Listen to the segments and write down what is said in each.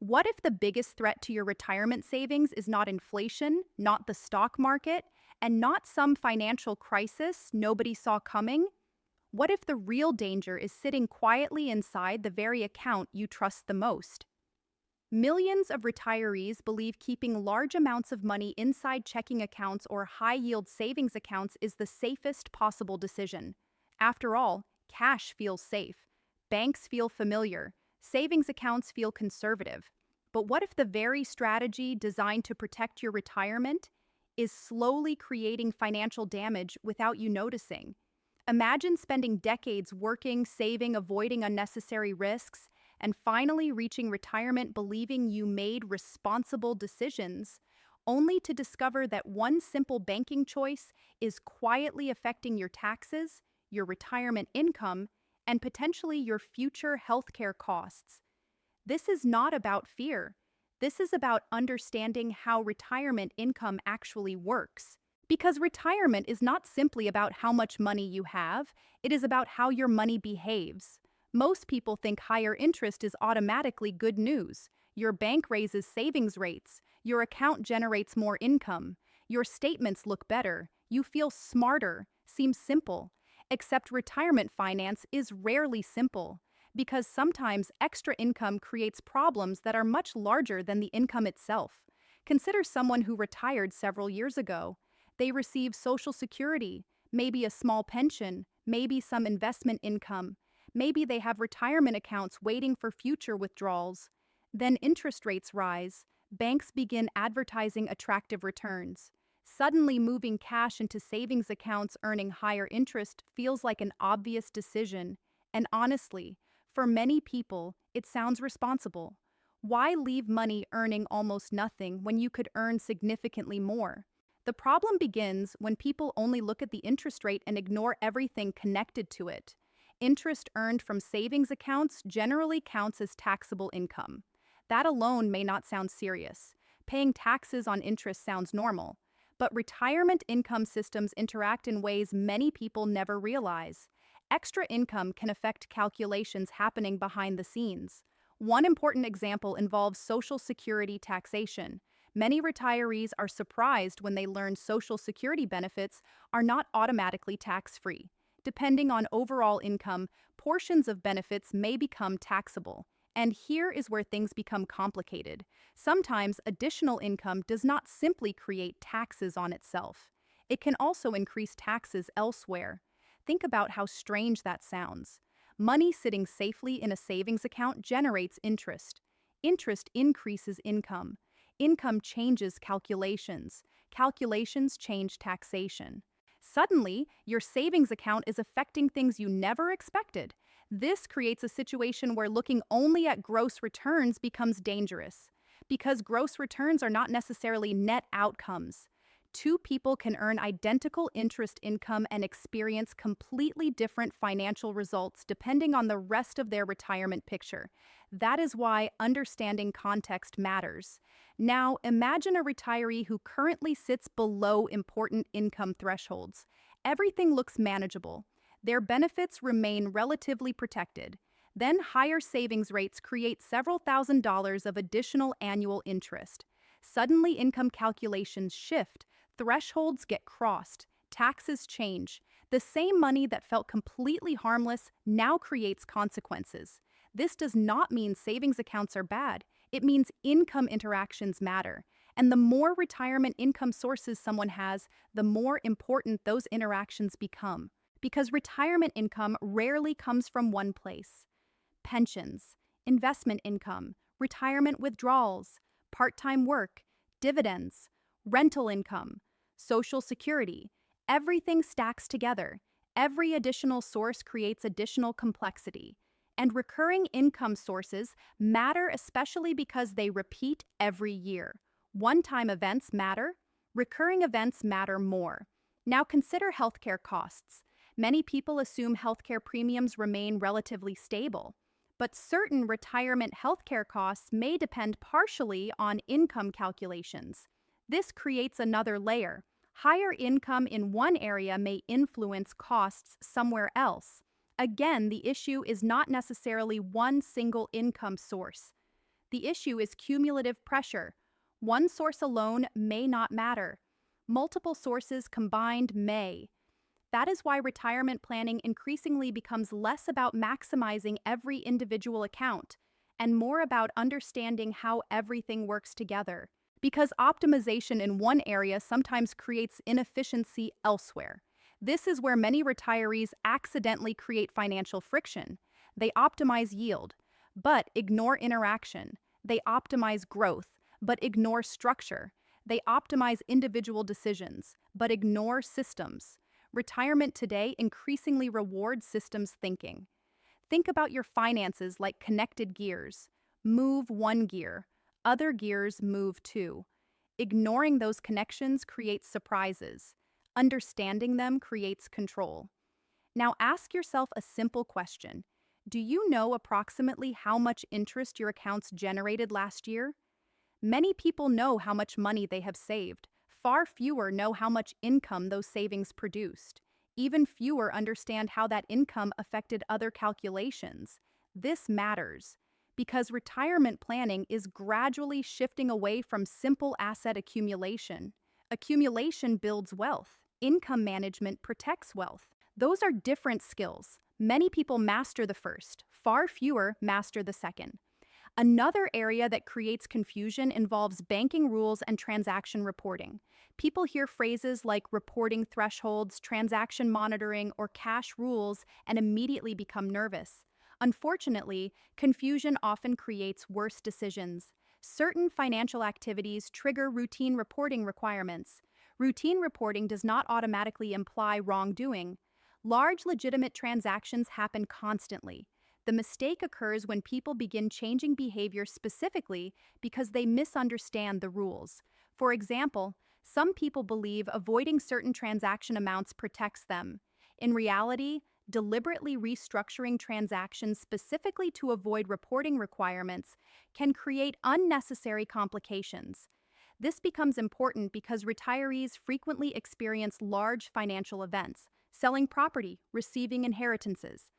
What if the biggest threat to your retirement savings is not inflation, not the stock market, and not some financial crisis nobody saw coming? What if the real danger is sitting quietly inside the very account you trust the most? Millions of retirees believe keeping large amounts of money inside checking accounts or high yield savings accounts is the safest possible decision. After all, cash feels safe, banks feel familiar, savings accounts feel conservative. But what if the very strategy designed to protect your retirement is slowly creating financial damage without you noticing? Imagine spending decades working, saving, avoiding unnecessary risks, and finally reaching retirement believing you made responsible decisions, only to discover that one simple banking choice is quietly affecting your taxes, your retirement income, and potentially your future healthcare costs. This is not about fear. This is about understanding how retirement income actually works. Because retirement is not simply about how much money you have, it is about how your money behaves. Most people think higher interest is automatically good news. Your bank raises savings rates, your account generates more income, your statements look better, you feel smarter, seems simple. Except retirement finance is rarely simple, because sometimes extra income creates problems that are much larger than the income itself. Consider someone who retired several years ago. They receive Social Security, maybe a small pension, maybe some investment income. Maybe they have retirement accounts waiting for future withdrawals. Then interest rates rise. Banks begin advertising attractive returns. Suddenly moving cash into savings accounts earning higher interest feels like an obvious decision. And honestly, for many people, it sounds responsible. Why leave money earning almost nothing when you could earn significantly more? The problem begins when people only look at the interest rate and ignore everything connected to it. Interest earned from savings accounts generally counts as taxable income. That alone may not sound serious. Paying taxes on interest sounds normal. But retirement income systems interact in ways many people never realize. Extra income can affect calculations happening behind the scenes. One important example involves Social Security taxation. Many retirees are surprised when they learn Social Security benefits are not automatically tax-free. Depending on overall income, portions of benefits may become taxable. And here is where things become complicated. Sometimes additional income does not simply create taxes on itself. It can also increase taxes elsewhere. Think about how strange that sounds. Money sitting safely in a savings account generates interest. Interest increases income. Income changes calculations. Calculations change taxation. Suddenly, your savings account is affecting things you never expected. This creates a situation where looking only at gross returns becomes dangerous, because gross returns are not necessarily net outcomes. Two people can earn identical interest income and experience completely different financial results depending on the rest of their retirement picture. That is why understanding context matters. Now, imagine a retiree who currently sits below important income thresholds. Everything looks manageable. Their benefits remain relatively protected. Then higher savings rates create several $1,000s of additional annual interest. Suddenly, income calculations shift. Thresholds get crossed, taxes change. The same money that felt completely harmless now creates consequences. This does not mean savings accounts are bad. It means income interactions matter. And the more retirement income sources someone has, the more important those interactions become. Because retirement income rarely comes from one place. Pensions, investment income, retirement withdrawals, part-time work, dividends, rental income, Social Security. Everything stacks together. Every additional source creates additional complexity. And recurring income sources matter especially because they repeat every year. One-time events matter. Recurring events matter more. Now consider healthcare costs. Many people assume healthcare premiums remain relatively stable. But certain retirement healthcare costs may depend partially on income calculations. This creates another layer. Higher income in one area may influence costs somewhere else. Again, the issue is not necessarily one single income source. The issue is cumulative pressure. One source alone may not matter. Multiple sources combined may. That is why retirement planning increasingly becomes less about maximizing every individual account and more about understanding how everything works together. Because optimization in one area sometimes creates inefficiency elsewhere. This is where many retirees accidentally create financial friction. They optimize yield, but ignore interaction. They optimize growth, but ignore structure. They optimize individual decisions, but ignore systems. Retirement today increasingly rewards systems thinking. Think about your finances like connected gears. Move one gear, other gears move too. Ignoring those connections creates surprises. Understanding them creates control. Now ask yourself a simple question. Do you know approximately how much interest your accounts generated last year? Many people know how much money they have saved. Far fewer know how much income those savings produced. Even fewer understand how that income affected other calculations. This matters because retirement planning is gradually shifting away from simple asset accumulation. Accumulation builds wealth. Income management protects wealth. Those are different skills. Many people master the first. Far fewer master the second. Another area that creates confusion involves banking rules and transaction reporting. People hear phrases like reporting thresholds, transaction monitoring, or cash rules and immediately become nervous. Unfortunately, confusion often creates worse decisions. Certain financial activities trigger routine reporting requirements. Routine reporting does not automatically imply wrongdoing. Large legitimate transactions happen constantly. The mistake occurs when people begin changing behavior specifically because they misunderstand the rules. For example, some people believe avoiding certain transaction amounts protects them. In reality, deliberately restructuring transactions specifically to avoid reporting requirements can create unnecessary complications. This becomes important because retirees frequently experience large financial events, selling property, receiving inheritances.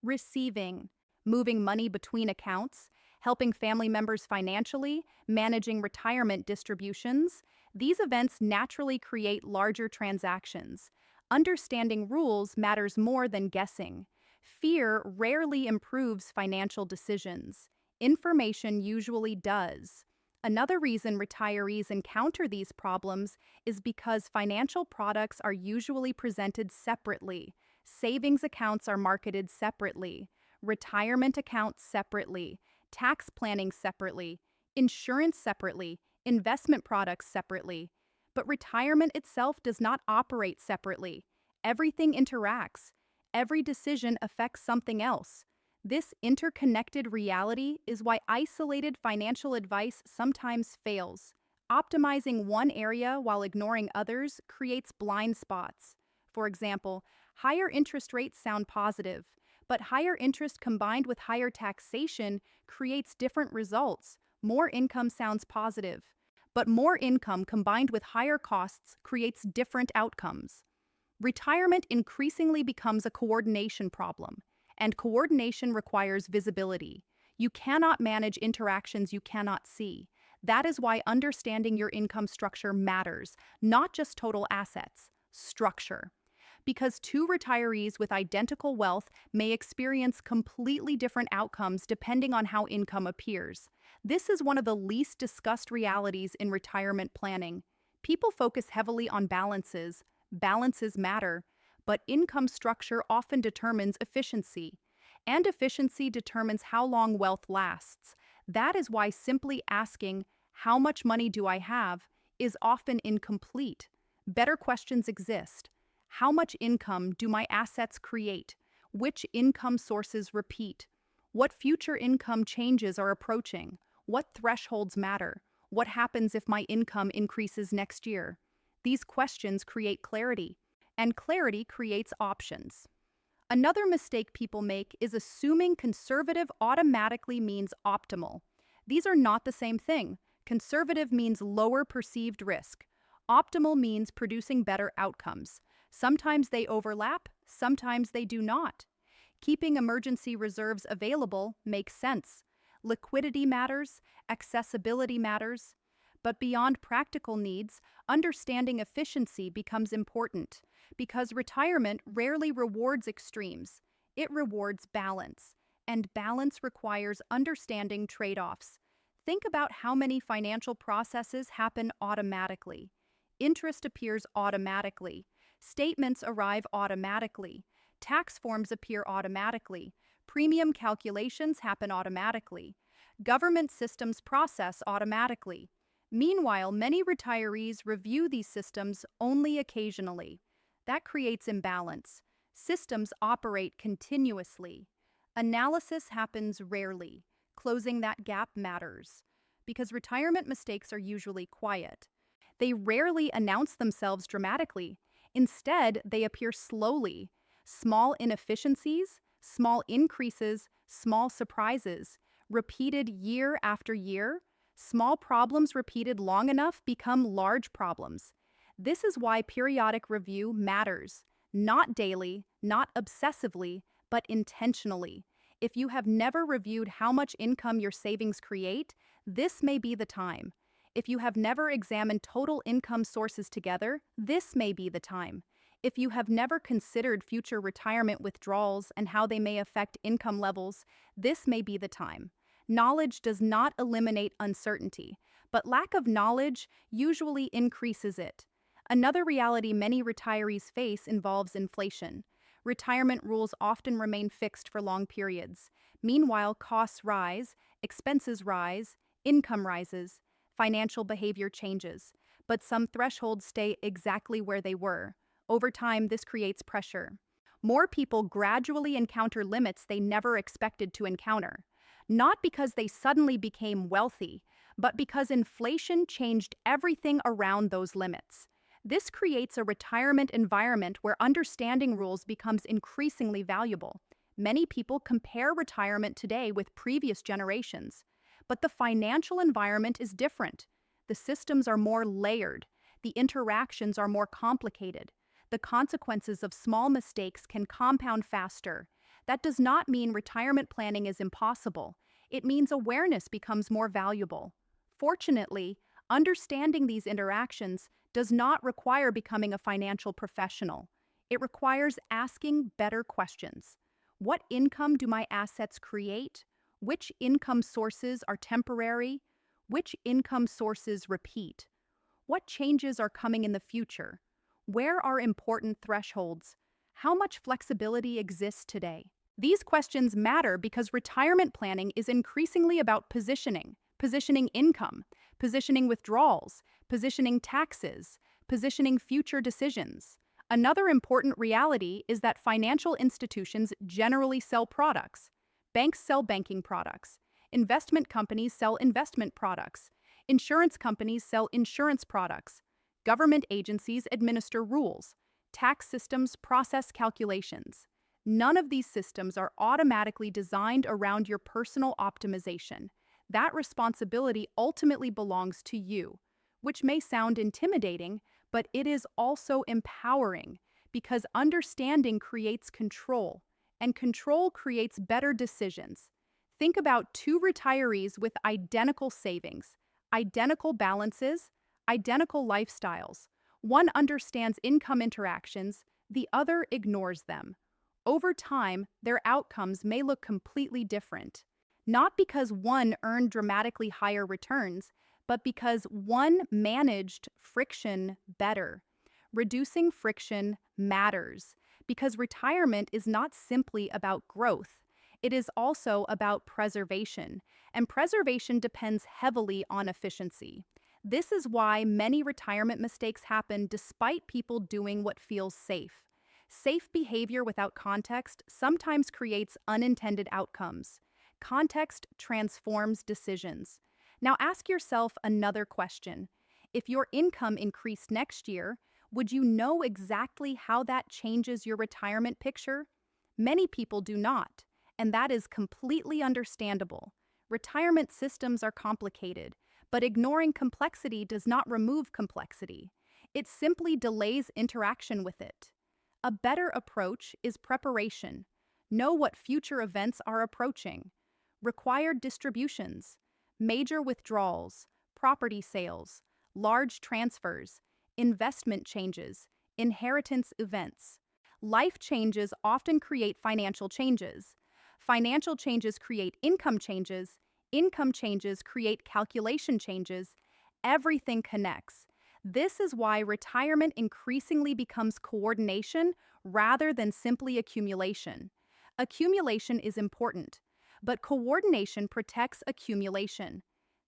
Receiving, moving money between accounts, helping family members financially, managing retirement distributions. These events naturally create larger transactions. Understanding rules matters more than guessing. Fear rarely improves financial decisions. Information usually does. Another reason retirees encounter these problems is because financial products are usually presented separately. Savings accounts are marketed separately, retirement accounts separately, tax planning separately, insurance separately, investment products separately. But retirement itself does not operate separately. Everything interacts. Every decision affects something else. This interconnected reality is why isolated financial advice sometimes fails. Optimizing one area while ignoring others creates blind spots. For example, higher interest rates sound positive, but higher interest combined with higher taxation creates different results. More income sounds positive, but more income combined with higher costs creates different outcomes. Retirement increasingly becomes a coordination problem, and coordination requires visibility. You cannot manage interactions you cannot see. That is why understanding your income structure matters, not just total assets, structure. Because two retirees with identical wealth may experience completely different outcomes depending on how income appears. This is one of the least discussed realities in retirement planning. People focus heavily on balances. Balances matter, but income structure often determines efficiency. And efficiency determines how long wealth lasts. That is why simply asking, "How much money do I have?" is often incomplete. Better questions exist. How much income do my assets create? Which income sources repeat? What future income changes are approaching? What thresholds matter? What happens if my income increases next year? These questions create clarity, and clarity creates options. Another mistake people make is assuming conservative automatically means optimal. These are not the same thing. Conservative means lower perceived risk. Optimal means producing better outcomes. Sometimes they overlap, sometimes they do not. Keeping emergency reserves available makes sense. Liquidity matters, accessibility matters. But beyond practical needs, understanding efficiency becomes important because retirement rarely rewards extremes. It rewards balance, and balance requires understanding trade-offs. Think about how many financial processes happen automatically. Interest appears automatically. Statements arrive automatically. Tax forms appear automatically. Premium calculations happen automatically. Government systems process automatically. Meanwhile, many retirees review these systems only occasionally. That creates imbalance. Systems operate continuously. Analysis happens rarely. Closing that gap matters. Because retirement mistakes are usually quiet. They rarely announce themselves dramatically. Instead, they appear slowly. Small inefficiencies, small increases, small surprises, repeated year after year. Small problems repeated long enough become large problems. This is why periodic review matters. Not daily, not obsessively, but intentionally. If you have never reviewed how much income your savings create, this may be the time. If you have never examined total income sources together, this may be the time. If you have never considered future retirement withdrawals and how they may affect income levels, this may be the time. Knowledge does not eliminate uncertainty, but lack of knowledge usually increases it. Another reality many retirees face involves inflation. Retirement rules often remain fixed for long periods. Meanwhile, costs rise, expenses rise, income rises, financial behavior changes, but some thresholds stay exactly where they were. Over time, this creates pressure. More people gradually encounter limits they never expected to encounter. Not because they suddenly became wealthy, but because inflation changed everything around those limits. This creates a retirement environment where understanding rules becomes increasingly valuable. Many people compare retirement today with previous generations, but the financial environment is different. The systems are more layered. The interactions are more complicated. The consequences of small mistakes can compound faster. That does not mean retirement planning is impossible. It means awareness becomes more valuable. Fortunately, understanding these interactions does not require becoming a financial professional. It requires asking better questions. What income do my assets create? Which income sources are temporary? Which income sources repeat? What changes are coming in the future? Where are important thresholds? How much flexibility exists today? These questions matter because retirement planning is increasingly about positioning income, positioning withdrawals, positioning taxes, positioning future decisions. Another important reality is that financial institutions generally sell products. Banks sell banking products. Investment companies sell investment products. Insurance companies sell insurance products. Government agencies administer rules. Tax systems process calculations. None of these systems are automatically designed around your personal optimization. That responsibility ultimately belongs to you, which may sound intimidating, but it is also empowering because understanding creates control, and control creates better decisions. Think about two retirees with identical savings, identical balances, identical lifestyles. One understands income interactions, the other ignores them. Over time, their outcomes may look completely different. Not because one earned dramatically higher returns, but because one managed friction better. Reducing friction matters because retirement is not simply about growth. It is also about preservation, and preservation depends heavily on efficiency. This is why many retirement mistakes happen despite people doing what feels safe. Safe behavior without context sometimes creates unintended outcomes. Context transforms decisions. Now ask yourself another question. If your income increased next year, would you know exactly how that changes your retirement picture? Many people do not, and that is completely understandable. Retirement systems are complicated, but ignoring complexity does not remove complexity. It simply delays interaction with it. A better approach is preparation. Know what future events are approaching. required distributions, major withdrawals, property sales, large transfers, investment changes, inheritance events. Life changes often create financial changes. Financial changes create income changes create calculation changes. Everything connects. This is why retirement increasingly becomes coordination rather than simply accumulation. Accumulation is important, but coordination protects accumulation.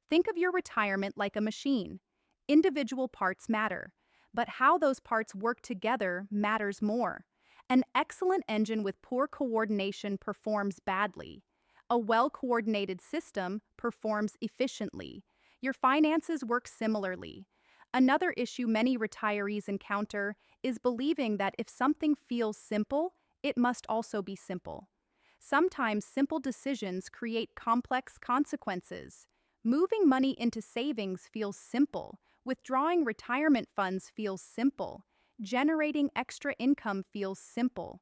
Think of your retirement like a machine. Individual parts matter, but how those parts work together matters more. An excellent engine with poor coordination performs badly. A well-coordinated system performs efficiently. Your finances work similarly. Another issue many retirees encounter is believing that if something feels simple, it must also be simple. Sometimes simple decisions create complex consequences. Moving money into savings feels simple. Withdrawing retirement funds feels simple. Generating extra income feels simple.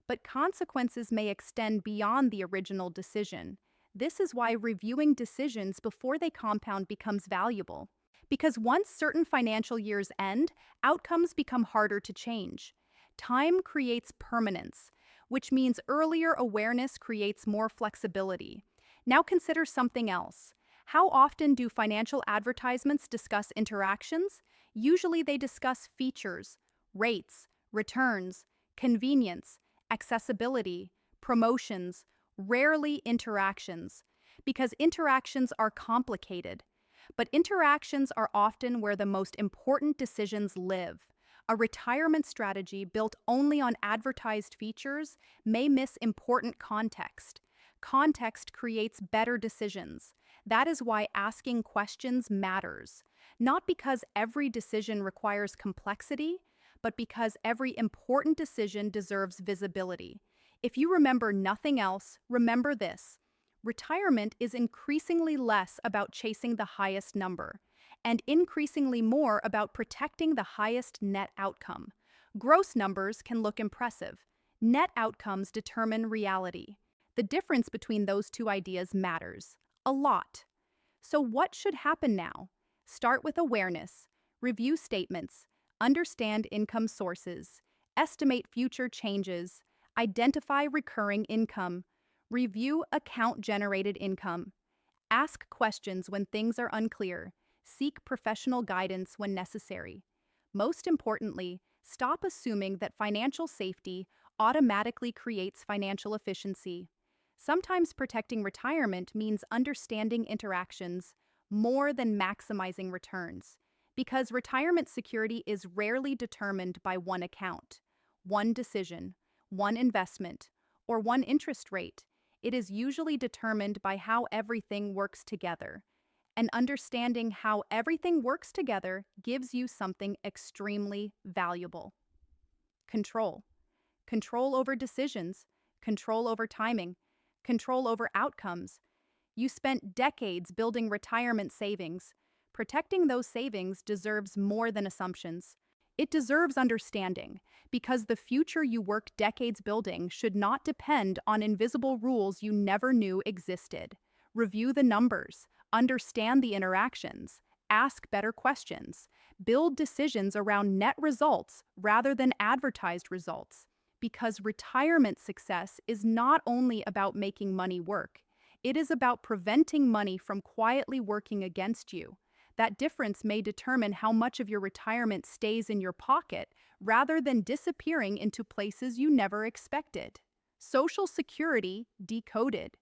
But consequences may extend beyond the original decision. This is why reviewing decisions before they compound becomes valuable. Because once certain financial years end, outcomes become harder to change. Time creates permanence, which means earlier awareness creates more flexibility. Now consider something else. How often do financial advertisements discuss interactions? Usually they discuss features, rates, returns, convenience, accessibility, promotions, rarely interactions, because interactions are complicated. But interactions are often where the most important decisions live. A retirement strategy built only on advertised features may miss important context. Context creates better decisions. That is why asking questions matters. Not because every decision requires complexity, but because every important decision deserves visibility. If you remember nothing else, remember this. Retirement is increasingly less about chasing the highest number, and increasingly more about protecting the highest net outcome. Gross numbers can look impressive. Net outcomes determine reality. The difference between those two ideas matters a lot. So what should happen now? Start with awareness, review statements, understand income sources, estimate future changes, identify recurring income, review account-generated income, ask questions when things are unclear, seek professional guidance when necessary. Most importantly, stop assuming that financial safety automatically creates financial efficiency. Sometimes protecting retirement means understanding interactions more than maximizing returns, because retirement security is rarely determined by one account, one decision, one investment, or one interest rate. It is usually determined by how everything works together. And understanding how everything works together gives you something extremely valuable. Control. Control over decisions, control over timing, control over outcomes. You spent decades building retirement savings. Protecting those savings deserves more than assumptions. It deserves understanding, because the future you worked decades building should not depend on invisible rules you never knew existed. Review the numbers, understand the interactions, ask better questions, build decisions around net results rather than advertised results. Because retirement success is not only about making money work, it is about preventing money from quietly working against you. That difference may determine how much of your retirement stays in your pocket rather than disappearing into places you never expected. Social Security decoded.